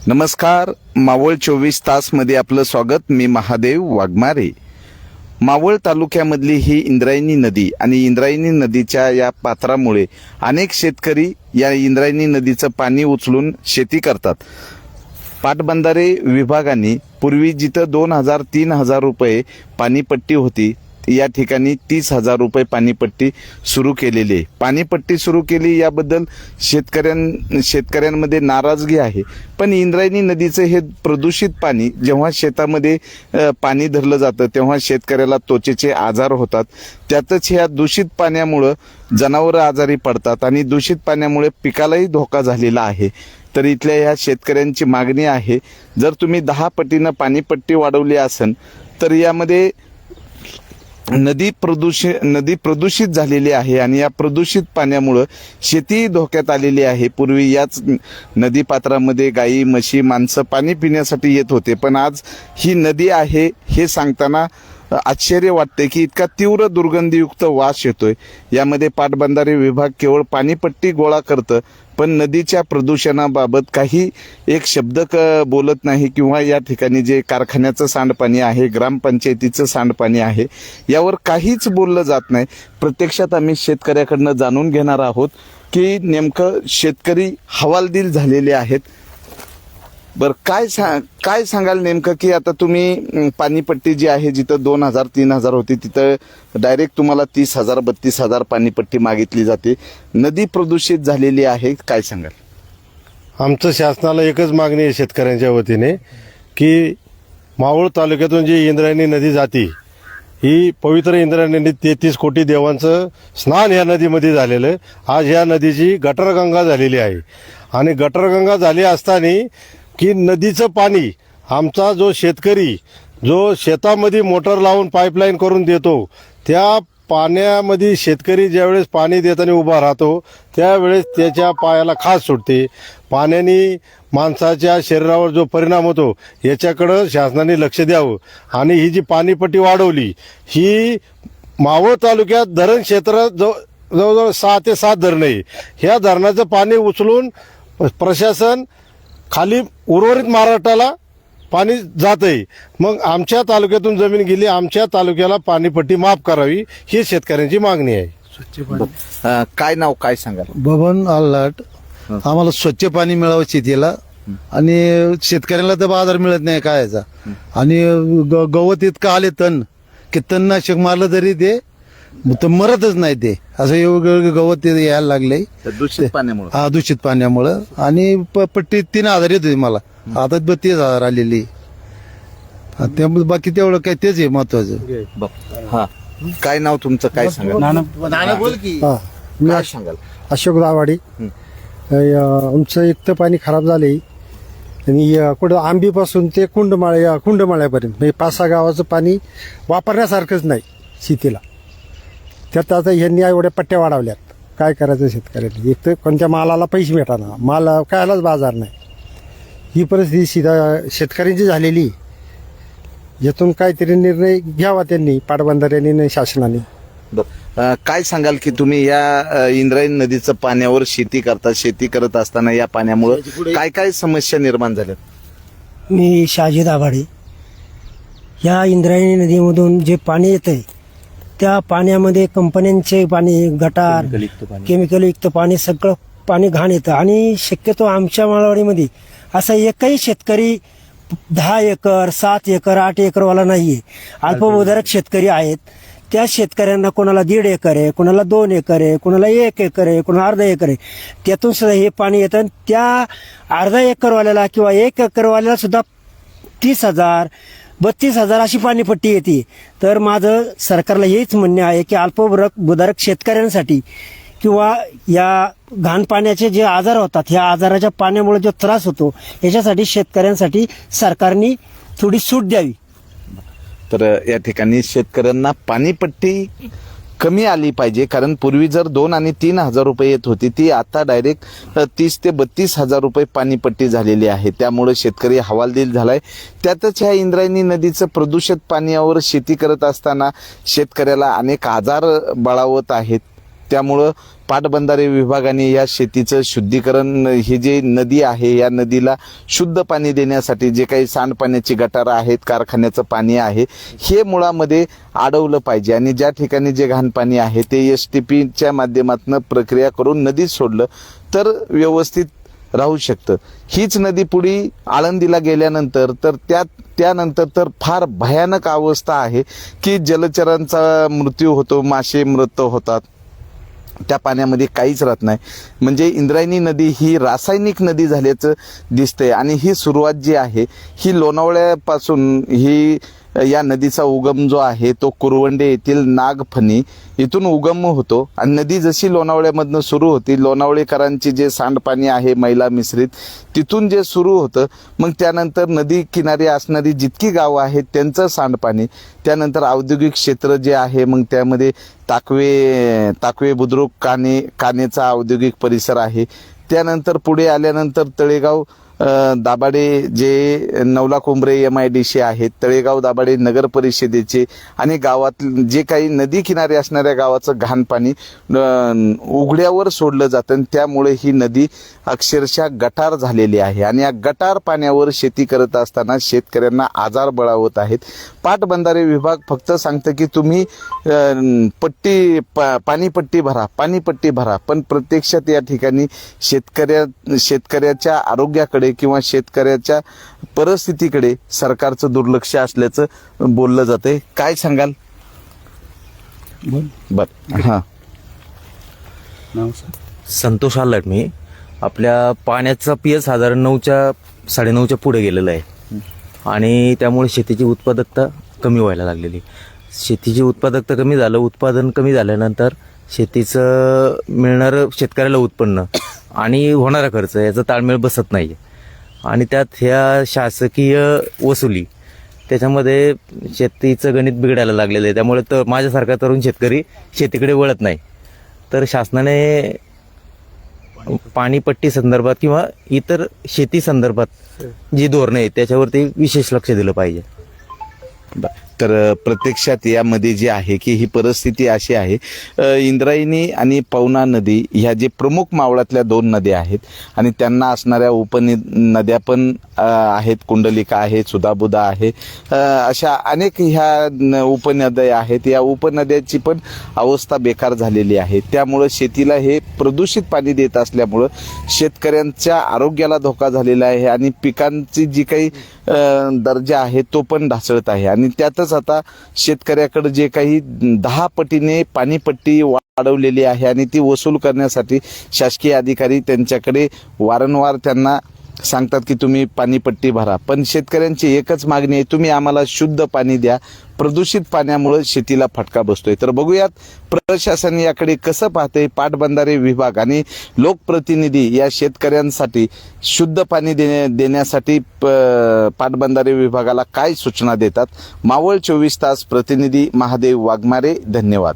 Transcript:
नमस्कार. मावळ 24 तासमध्ये आपलं स्वागत. मी महादेव वाघमारे. मावळ तालुक्यामधली ही इंद्रायणी नदी आणि इंद्रायणी नदीच्या या पात्रामुळे अनेक शेतकरी या इंद्रायणी नदीचं पाणी उचलून शेती करतात. पाटबंधारे विभागाने पूर्वी जिथं 2,000-3,000 रुपये पाणीपट्टी होती या ठिकाणी 30,000 रुपये पाणीपट्टी सुरू केलेली आहे. पाणीपट्टी सुरू केली याबद्दल शेतकऱ्यांमध्ये नाराजगी आहे. पण इंद्रायणी नदीचं हे प्रदूषित पाणी जेव्हा शेतामध्ये पाणी धरलं जातं तेव्हा शेतकऱ्याला त्वचेचे आजार होतात. त्यातच ह्या दूषित पाण्यामुळं जनावरं आजारी पडतात आणि दूषित पाण्यामुळे पिकालाही धोका झालेला आहे. तर इथल्या ह्या शेतकऱ्यांची मागणी आहे, जर तुम्ही 10 पटीनं पाणीपट्टी वाढवली असेल तर यामध्ये नदी प्रदूषित झालेली आहे आणि या प्रदूषित पाण्यामुळं शेती धोक्यात आलेली आहे. पूर्वी याच नदीपात्रामध्ये गाई म्हशी माणसं पाणी पिण्यासाठी येत होते, पण आज ही नदी आहे हे सांगताना आश्चर्य वाटते की इतका तीव्र दुर्गंधीयुक्त वास येतोय. यामध्ये पाटबंधारे विभाग केवळ पाणीपट्टी गोळा करतं पण नदीच्या प्रदूषणाबाबत काही एक शब्द बोलत नाही किंवा या ठिकाणी जे कारखान्याचं सांडपाणी आहे, ग्रामपंचायतीचं सांडपाणी आहे, यावर काहीच बोललं जात नाही. प्रत्यक्षात आम्ही शेतकऱ्याकडनं जाणून घेणार आहोत की नेमकं शेतकरी हवालदिल झालेले आहेत. बरं, काय सांगाल नेमकं की आता तुम्ही पाणीपट्टी जी आहे जिथं 2,000-3,000 होती तिथं डायरेक्ट तुम्हाला 30,000 32,000 पाणीपट्टी मागितली जाते. नदी प्रदूषित झालेली आहे, काय सांगाल? आमचं शासनाला एकच मागणी आहे शेतकऱ्यांच्या वतीने की मावळ तालुक्यातून जी इंद्रायणी नदी जाते ही पवित्र इंद्रायणी नदी 33 कोटी देवांचं स्नान या नदीमध्ये झालेलं आहे. आज या नदीची गटरगंगा झालेली आहे आणि गटरगंगा झाली असताना की नदीचं पाणी आमचा जो शेतकरी जो शेतामध्ये मोटर लावून पाईपलाईन करून देतो त्या पाण्यामध्ये शेतकरी ज्यावेळेस पाणी देताना उभा राहतो त्यावेळेस त्याच्या पायाला खाज सुटते. पाण्याने माणसाच्या शरीरावर जो परिणाम होतो याच्याकडं शासनाने लक्ष द्यावं आणि ही जी पाणीपट्टी वाढवली ही मावळ तालुक्यात धरण क्षेत्र जवळजवळ 6 ते 7 धरणं आहे. ह्या धरणाचं पाणी उचलून प्रशासन खाली उर्वरित महाराष्ट्राला पाणी जात आहे. मग आमच्या तालुक्यातून जमीन गेली, आमच्या तालुक्याला पाणीपट्टी माफ करावी ही शेतकऱ्यांची मागणी आहे. काय नाव काय सांगाल? बबन आल्हाट. आम्हाला स्वच्छ पाणी मिळावं शेतीला आणि शेतकऱ्याला तर बाजार मिळत नाही कायचा. आणि गवत इतकं आले तण की तणनाशक मारलं तरी ते मरतच नाही. ते असं एवढं गवत ते यायला लागलंय दूषित पाण्यामुळे. हा, दूषित पाण्यामुळं. आणि पट्टी 3,000 येत होती मला, आता 32,000 आलेली. त्यामुळे बाकी तेवढं काय तेच आहे महत्वाचं. हा, काय नाव तुमचं, काय सांगाल? नाना बोल की. काय सांगाल? अशोक दावाडी. आमचं एक तर पाणी खराब झाले आणि कुठं आंबीपासून ते कुंडमाळ्यापर्यंत म्हणजे 5-6 गावाचं पाणी वापरण्यासारखंच नाही शेतीला. त्यात आता ह्यांनी एवढ्या पट्ट्या वाढवल्यात, काय करायचं शेतकऱ्यांनी? एक तर कोणत्या मालाला पैसे भेटाना, माल कायलाच बाजार नाही. ही परिस्थिती शेतकऱ्यांची झालेली. यातून काहीतरी निर्णय घ्यावा त्यांनी, पाटबंधाऱ्यांनी, शासनाने. काय सांगाल की तुम्ही या इंद्रायणी नदीचं पाण्यावर शेती करता, शेती करत असताना या पाण्यामुळे काय काय समस्या निर्माण झाल्या? मी शाहिद आघाडी. या इंद्रायणी नदीमधून जे पाणी येतंय त्या पाण्यामध्ये कंपन्यांचे पाणी, गटार, केमिकलयुक्त पाणी, सगळं पाणी घाण येतं. आणि शक्यतो आमच्या माळवाडीमध्ये असा एकही शेतकरी 10 एकर 7 एकर 8 एकरवाला नाहीये. अल्पभूधारक शेतकरी आहेत. त्या शेतकऱ्यांना कोणाला 1.5 एकर आहे, कोणाला 2 एकर आहे, कोणाला 1 एकर आहे, कोणाला अर्धा एकर आहे. त्यातून सुद्धा हे पाणी येतं आणि त्या अर्धा एकरवाल्याला किंवा 1 एकरवाल्याला सुद्धा 30,000 32,000 अशी पाणीपट्टी येते. तर माझं सरकारला हेच म्हणणे आहे की अल्पभूधारक शेतकऱ्यांसाठी किंवा या घाण पाण्याचे जे आजार होतात, ह्या आजाराच्या पाण्यामुळे जो त्रास होतो याच्यासाठी शेतकऱ्यांसाठी सरकारने थोडी सूट द्यावी. तर या ठिकाणी शेतकऱ्यांना पाणीपट्टी कमी आली पाहिजे, कारण पूर्वी जर 2 आणि 3,000 रुपये येत होती ती आता डायरेक्ट 30 ते 32,000 रुपये पाणीपट्टी झालेली आहे. त्यामुळे शेतकरी हवालदिल झालाय. त्यातच ह्या इंद्रायणी नदीचं प्रदूषित पाण्यावर शेती करत असताना शेतकऱ्याला अनेक आजार बळावत आहेत. त्यामुळं पाटबंधारे विभागाने या शेतीचं शुद्धीकरण, ही जी नदी आहे या नदीला शुद्ध पाणी देण्यासाठी जे काही सांडपाण्याची गटारं आहेत, कारखान्याचं पाणी आहे, हे मुळामध्ये अडवलं पाहिजे आणि ज्या ठिकाणी जे घाण पाणी आहे ते STPच्या माध्यमातून प्रक्रिया करून नदीत सोडलं तर व्यवस्थित राहू शकतं. हीच नदी पुढे आळंदीला गेल्यानंतर तर त्यानंतर तर फार भयानक अवस्था आहे की जलचरांचा मृत्यू होतो, मासे मृत होतात, त्या पाण्यामध्ये काहीच राहत नाही. म्हणजे इंद्रायणी नदी ही रासायनिक नदी झाल्याचं दिसतंय आणि ही सुरुवात जी आहे ही लोणावळ्यापासून ही या नदीचा उगम जो आहे तो कुरवंडे येथील नागफणी इथून उगम होतो आणि नदी जशी लोणावळ्यामधनं सुरू होती, लोणावळेकरांची जे सांडपाणी आहे मैला मिश्रित तिथून जे सुरू होतं, मग त्यानंतर नदी किनारी असणारी जितकी गावं आहेत त्यांचं सांडपाणी, त्यानंतर औद्योगिक क्षेत्र जे आहे, मग त्यामध्ये ताकवे बुद्रुक कानेचा औद्योगिक परिसर आहे, त्यानंतर पुढे आल्यानंतर तळेगाव दाभाडे जे नवला कोंबरे MIDC आहेत, तळेगाव दाभाडे नगर परिषदेचे आणि गावात जे काही नदी किनारी असणाऱ्या गावाचं घाण पाणी उघड्यावर सोडलं जातं आणि त्यामुळे ही नदी अक्षरशः गटार झालेली आहे आणि या गटार पाण्यावर शेती करत असताना शेतकऱ्यांना आजार बळावत आहेत. पाटबंधारे विभाग फक्त सांगतं की तुम्ही पाणीपट्टी भरा, पण प्रत्यक्षात या ठिकाणी शेतकऱ्याच्या आरोग्याकडे किंवा शेतकऱ्याच्या परिस्थितीकडे सरकारचं दुर्लक्ष असल्याचं बोललं जातंय. काय सांगाल? बर हा, संतोष आलाट. मी आपल्या पाण्याचा PS साधारण 9-9.5 पुढे गेलेला आहे आणि त्यामुळे शेतीची उत्पादकता कमी व्हायला लागलेली. शेतीची उत्पादकता कमी झालं, उत्पादन कमी झाल्यानंतर शेतीचं मिळणारं शेतकऱ्याला उत्पन्न आणि होणारा खर्च याचा ताळमेळ बसत नाही आणि त्यात ह्या शासकीय वसुली त्याच्यामध्ये शेतीचं गणित बिघडायला लागलेलं आहे. त्यामुळे तर माझ्यासारखा तरुण शेतकरी शेतीकडे वळत नाही. तर शासनाने पाणीपट्टी संदर्भात किंवा इतर शेती संदर्भात जी धोरणं आहेत त्याच्यावरती विशेष लक्ष दिलं पाहिजे. तर प्रत्यक्षात यामध्ये जे आहे की ही परिस्थिती अशी आहे, इंद्रायणी आणि पवना नदी ह्या जे प्रमुख मावळातल्या 2 नद्या आहेत आणि त्यांना असणाऱ्या उपनद्या पण आहेत, कुंडलिका आहे, सुधाबुधा आहे, अशा अनेक ह्या उपनद्या आहेत. या उपनद्याची पण अवस्था बेकार झालेली आहे. त्यामुळं शेतीला हे प्रदूषित पाणी देत असल्यामुळं शेतकऱ्यांच्या आरोग्याला धोका झालेला आहे आणि पिकांची जी काही दर्जा आहे तो पण ढासळत आहे आणि त्यातच आता शेतकऱ्याकडे जे काही 10 पटीने पाणीपट्टी वाढवलेली आहे आणि ती वसूल करण्यासाठी शासकीय अधिकारी त्यांच्याकडे वारंवार त्यांना सांगतात की तुम्ही पाणीपट्टी भरा, पण शेतकऱ्यांची एकच मागणी आहे, तुम्ही आम्हाला शुद्ध पाणी द्या. प्रदूषित पाण्यामुळे शेतीला फटका बसतोय. तर बघूयात प्रशासन याकडे कसं पाहतंय. पाटबंधारे विभाग आणि लोकप्रतिनिधी या शेतकऱ्यांसाठी शुद्ध पाणी देण्यासाठी पाटबंधारे विभागाला काय सूचना देतात. मावळ 24 तास प्रतिनिधी महादेव वाघमारे. धन्यवाद.